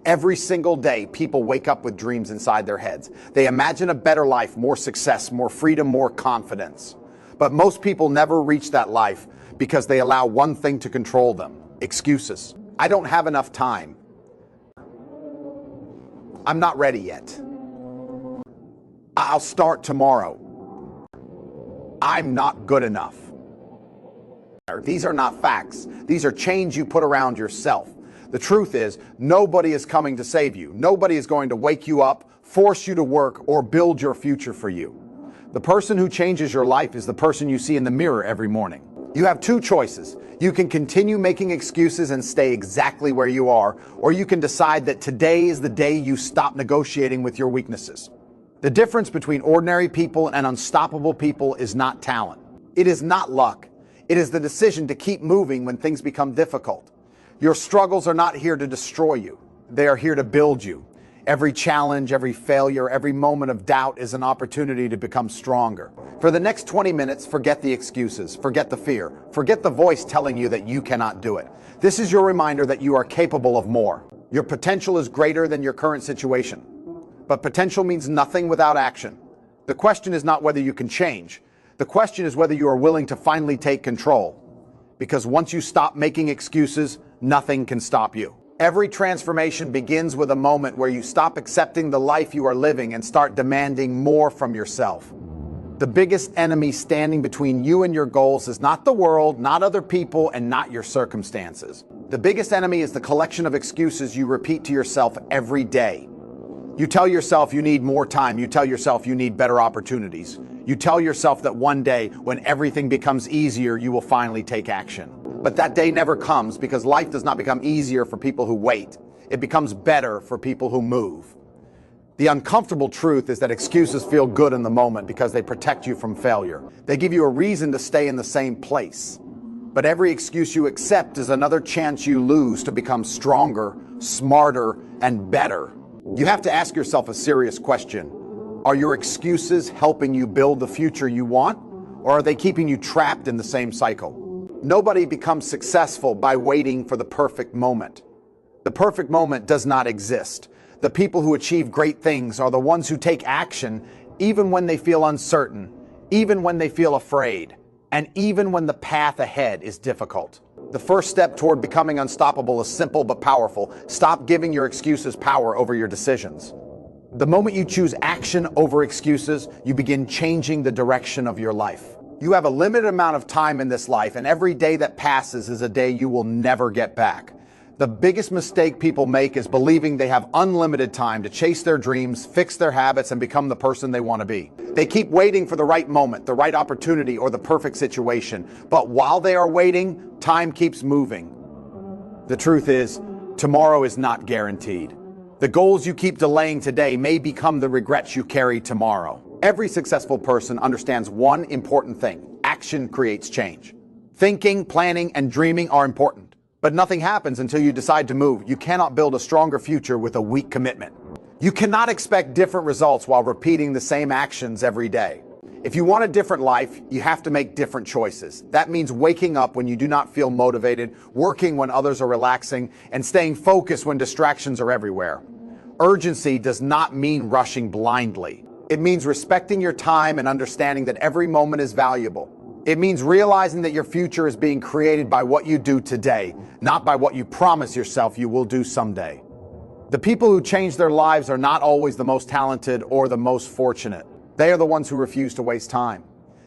Every single day, people wake up with dreams inside their heads. They imagine a better life, more success, more freedom, more confidence. But most people never reach that life because they allow one thing to control them: excuses. I don't have enough time. I'm not ready yet. I'll start tomorrow. I'm not good enough. These are not facts. These are chains you put around yourself. The truth is, nobody is coming to save you. Nobody is going to wake you up, force you to work, or build your future for you. The person who changes your life is the person you see in the mirror every morning. You have two choices. You can continue making excuses and stay exactly where you are, or you can decide that today is the day you stop negotiating with your weaknesses. The difference between ordinary people and unstoppable people is not talent. It is not luck. It is the decision to keep moving when things become difficult. Your struggles are not here to destroy you. They are here to build you. Every challenge, every failure, every moment of doubt is an opportunity to become stronger. For the next 20 minutes, forget the excuses, forget the fear, forget the voice telling you that you cannot do it. This is your reminder that you are capable of more. Your potential is greater than your current situation. But potential means nothing without action. The question is not whether you can change. The question is whether you are willing to finally take control. Because once you stop making excuses, nothing can stop you. Every transformation begins with a moment where you stop accepting the life you are living and start demanding more from yourself. The biggest enemy standing between you and your goals is not the world, not other people, and not your circumstances. The biggest enemy is the collection of excuses you repeat to yourself every day. You tell yourself you need more time. You tell yourself you need better opportunities. You tell yourself that one day, when everything becomes easier, you will finally take action. But that day never comes, because life does not become easier for people who wait. It becomes better for people who move. The uncomfortable truth is that excuses feel good in the moment because they protect you from failure. They give you a reason to stay in the same place. But every excuse you accept is another chance you lose to become stronger, smarter, and better. You have to ask yourself a serious question. Are your excuses helping you build the future you want, or are they keeping you trapped in the same cycle? Nobody becomes successful by waiting for the perfect moment. The perfect moment does not exist. The people who achieve great things are the ones who take action even when they feel uncertain, even when they feel afraid, and even when the path ahead is difficult. The first step toward becoming unstoppable is simple but powerful. Stop giving your excuses power over your decisions. The moment you choose action over excuses, you begin changing the direction of your life. You have a limited amount of time in this life, and every day that passes is a day you will never get back. The biggest mistake people make is believing they have unlimited time to chase their dreams, fix their habits, and become the person they want to be. They keep waiting for the right moment, the right opportunity, or the perfect situation. But while they are waiting, time keeps moving. The truth is, tomorrow is not guaranteed. The goals you keep delaying today may become the regrets you carry tomorrow. Every successful person understands one important thing: action creates change. Thinking, planning, and dreaming are important, but nothing happens until you decide to move. You cannot build a stronger future with a weak commitment. You cannot expect different results while repeating the same actions every day. If you want a different life, you have to make different choices. That means waking up when you do not feel motivated, working when others are relaxing, and staying focused when distractions are everywhere. Urgency does not mean rushing blindly. It means respecting your time and understanding that every moment is valuable. It means realizing that your future is being created by what you do today, not by what you promise yourself you will do someday. The people who change their lives are not always the most talented or the most fortunate. They are the ones who refuse to waste time.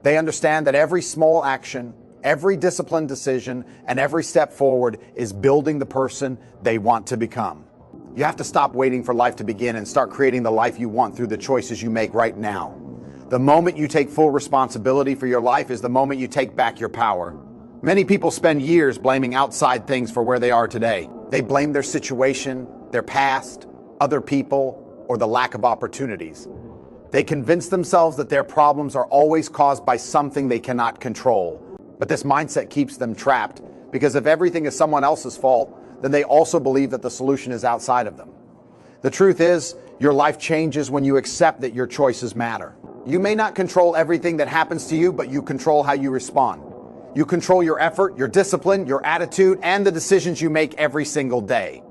They understand that every small action, every disciplined decision, and every step forward is building the person they want to become. You have to stop waiting for life to begin and start creating the life you want through the choices you make right now. The moment you take full responsibility for your life is the moment you take back your power. Many people spend years blaming outside things for where they are today. They blame their situation, their past, other people, or the lack of opportunities. They convince themselves that their problems are always caused by something they cannot control. But this mindset keeps them trapped, because if everything is someone else's fault, then they also believe that the solution is outside of them. The truth is, your life changes when you accept that your choices matter. You may not control everything that happens to you, but you control how you respond. You control your effort, your discipline, your attitude, and the decisions you make every single day.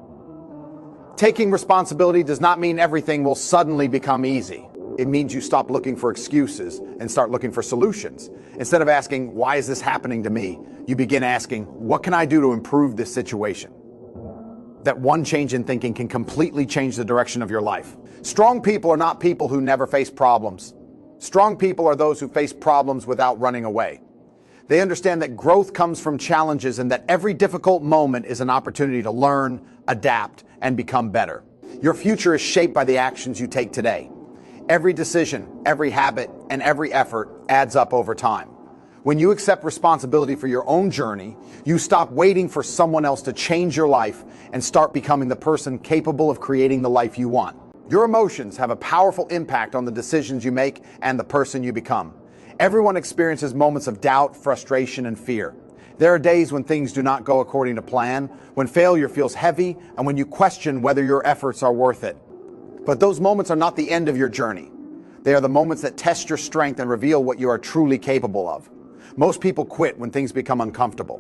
Taking responsibility does not mean everything will suddenly become easy. It means you stop looking for excuses and start looking for solutions. Instead of asking, why is this happening to me? You begin asking, what can I do to improve this situation? That one change in thinking can completely change the direction of your life. Strong people are not people who never face problems. Strong people are those who face problems without running away. They understand that growth comes from challenges and that every difficult moment is an opportunity to learn, adapt, and become better. Your future is shaped by the actions you take today. Every decision, every habit, and every effort adds up over time. When you accept responsibility for your own journey, you stop waiting for someone else to change your life and start becoming the person capable of creating the life you want. Your emotions have a powerful impact on the decisions you make and the person you become. Everyone experiences moments of doubt, frustration, and fear. There are days when things do not go according to plan, when failure feels heavy, and when you question whether your efforts are worth it. But those moments are not the end of your journey. They are the moments that test your strength and reveal what you are truly capable of. Most people quit when things become uncomfortable.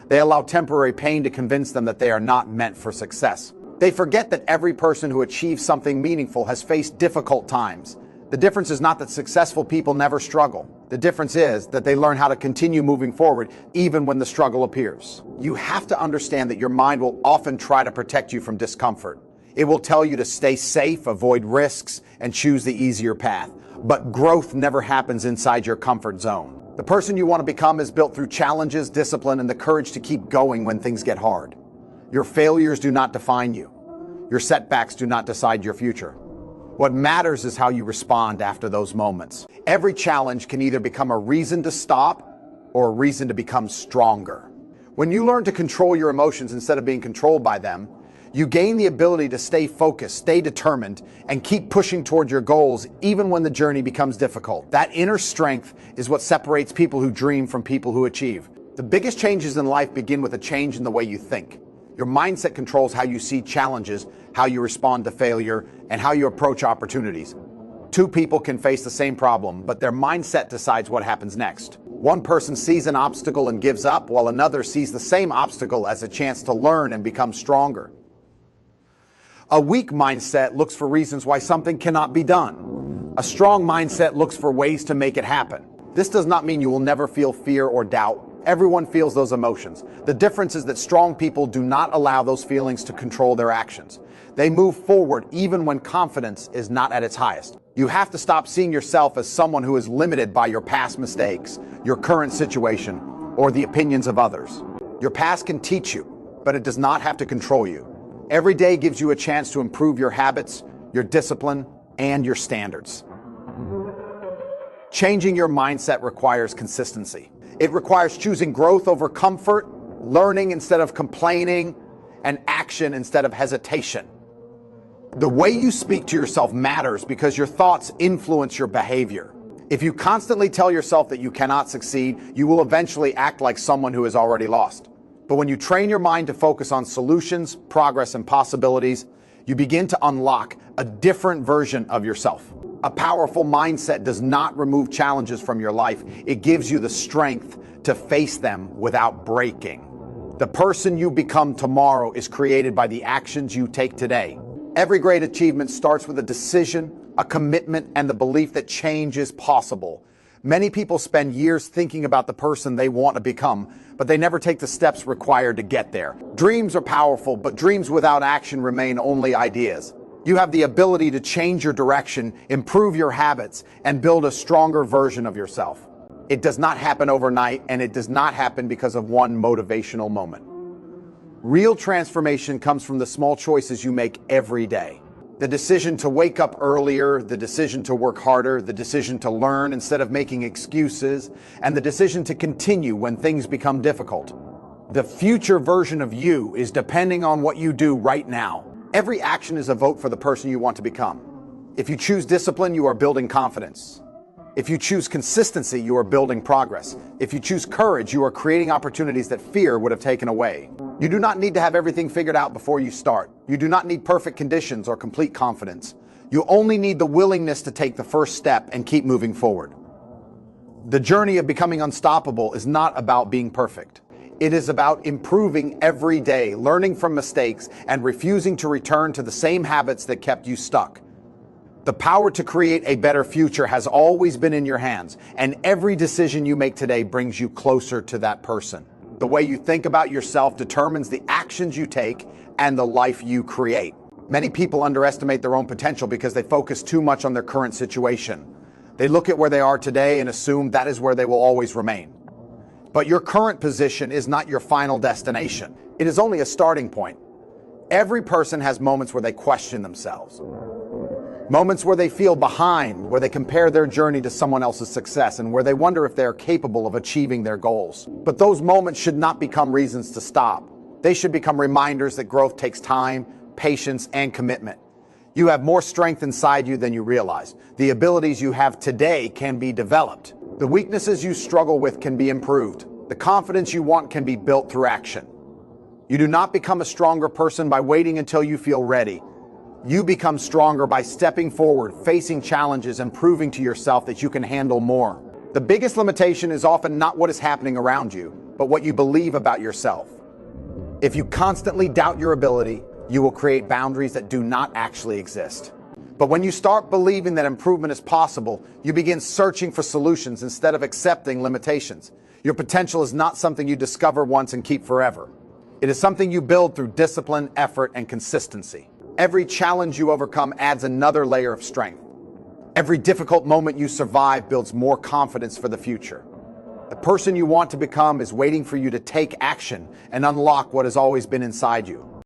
They allow temporary pain to convince them that they are not meant for success. They forget that every person who achieves something meaningful has faced difficult times. The difference is not that successful people never struggle. The difference is that they learn how to continue moving forward even when the struggle appears. You have to understand that your mind will often try to protect you from discomfort. It will tell you to stay safe, avoid risks, and choose the easier path. But growth never happens inside your comfort zone. The person you want to become is built through challenges, discipline, and the courage to keep going when things get hard. Your failures do not define you. Your setbacks do not decide your future. What matters is how you respond after those moments. Every challenge can either become a reason to stop or a reason to become stronger. When you learn to control your emotions instead of being controlled by them, you gain the ability to stay focused, stay determined, and keep pushing toward your goals even when the journey becomes difficult. That inner strength is what separates people who dream from people who achieve. The biggest changes in life begin with a change in the way you think. Your mindset controls how you see challenges, how you respond to failure, and how you approach opportunities. Two people can face the same problem, but their mindset decides what happens next. One person sees an obstacle and gives up, while another sees the same obstacle as a chance to learn and become stronger. A weak mindset looks for reasons why something cannot be done. A strong mindset looks for ways to make it happen. This does not mean you will never feel fear or doubt. Everyone feels those emotions. The difference is that strong people do not allow those feelings to control their actions. They move forward even when confidence is not at its highest. You have to stop seeing yourself as someone who is limited by your past mistakes, your current situation, or the opinions of others. Your past can teach you, but it does not have to control you. Every day gives you a chance to improve your habits, your discipline, and your standards. Changing your mindset requires consistency. It requires choosing growth over comfort, learning instead of complaining, and action instead of hesitation. The way you speak to yourself matters because your thoughts influence your behavior. If you constantly tell yourself that you cannot succeed, you will eventually act like someone who has already lost. But when you train your mind to focus on solutions, progress, and possibilities, you begin to unlock a different version of yourself. A powerful mindset does not remove challenges from your life. It gives you the strength to face them without breaking. The person you become tomorrow is created by the actions you take today. Every great achievement starts with a decision, a commitment, and the belief that change is possible. Many people spend years thinking about the person they want to become, but they never take the steps required to get there. Dreams are powerful, but dreams without action remain only ideas. You have the ability to change your direction, improve your habits, and build a stronger version of yourself. It does not happen overnight, and it does not happen because of one motivational moment. Real transformation comes from the small choices you make every day. The decision to wake up earlier, the decision to work harder, the decision to learn instead of making excuses, and the decision to continue when things become difficult. The future version of you is depending on what you do right now. Every action is a vote for the person you want to become. If you choose discipline, you are building confidence. If you choose consistency, you are building progress. If you choose courage, you are creating opportunities that fear would have taken away. You do not need to have everything figured out before you start. You do not need perfect conditions or complete confidence. You only need the willingness to take the first step and keep moving forward. The journey of becoming unstoppable is not about being perfect. It is about improving every day, learning from mistakes, and refusing to return to the same habits that kept you stuck. The power to create a better future has always been in your hands, and every decision you make today brings you closer to that person. The way you think about yourself determines the actions you take and the life you create. Many people underestimate their own potential because they focus too much on their current situation. They look at where they are today and assume that is where they will always remain. But your current position is not your final destination. It is only a starting point. Every person has moments where they question themselves. Moments where they feel behind, where they compare their journey to someone else's success, and where they wonder if they are capable of achieving their goals. But those moments should not become reasons to stop. They should become reminders that growth takes time, patience, and commitment. You have more strength inside you than you realize. The abilities you have today can be developed. The weaknesses you struggle with can be improved. The confidence you want can be built through action. You do not become a stronger person by waiting until you feel ready. You become stronger by stepping forward, facing challenges, and proving to yourself that you can handle more. The biggest limitation is often not what is happening around you, but what you believe about yourself. If you constantly doubt your ability, you will create boundaries that do not actually exist. But when you start believing that improvement is possible, you begin searching for solutions instead of accepting limitations. Your potential is not something you discover once and keep forever. It is something you build through discipline, effort, and consistency. Every challenge you overcome adds another layer of strength. Every difficult moment you survive builds more confidence for the future. The person you want to become is waiting for you to take action and unlock what has always been inside you.